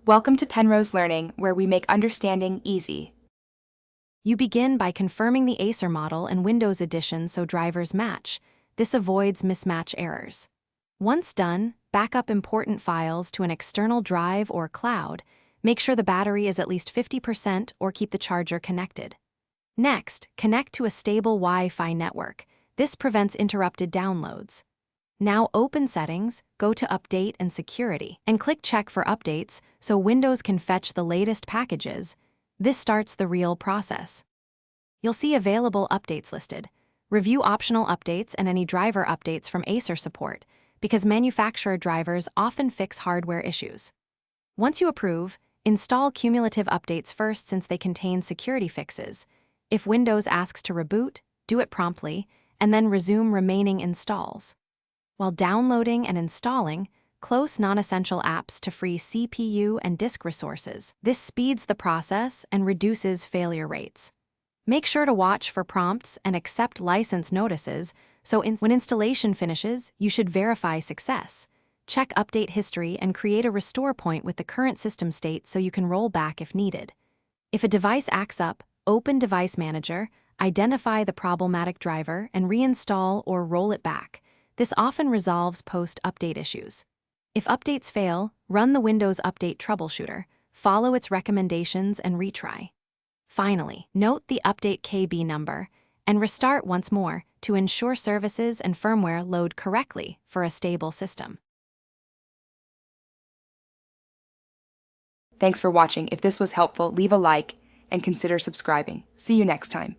Welcome to Penrose Learning, where we make understanding easy. You begin by confirming the Acer model and Windows edition so drivers match. This avoids mismatch errors. Once done, back up important files to an external drive or cloud. Make sure the battery is at least 50% or keep the charger connected. Next, connect to a stable Wi-Fi network. This prevents interrupted downloads. Now open Settings, go to Update and Security, and click Check for updates so Windows can fetch the latest packages. This starts the real process. You'll see available updates listed. Review optional updates and any driver updates from Acer support, because manufacturer drivers often fix hardware issues. Once you approve, install cumulative updates first since they contain security fixes. If Windows asks to reboot, do it promptly, and then resume remaining installs. While downloading and installing, close non-essential apps to free CPU and disk resources. This speeds the process and reduces failure rates. Make sure to watch for prompts and accept license notices, so when installation finishes, you should verify success. Check update history and create a restore point with the current system state so you can roll back if needed. If a device acts up, open Device Manager, identify the problematic driver, and reinstall or roll it back. This often resolves post-update issues. If updates fail, run the Windows Update Troubleshooter, follow its recommendations, and retry. Finally, note the update KB number and restart once more to ensure services and firmware load correctly for a stable system. Thanks for watching. If this was helpful, leave a like and consider subscribing. See you next time.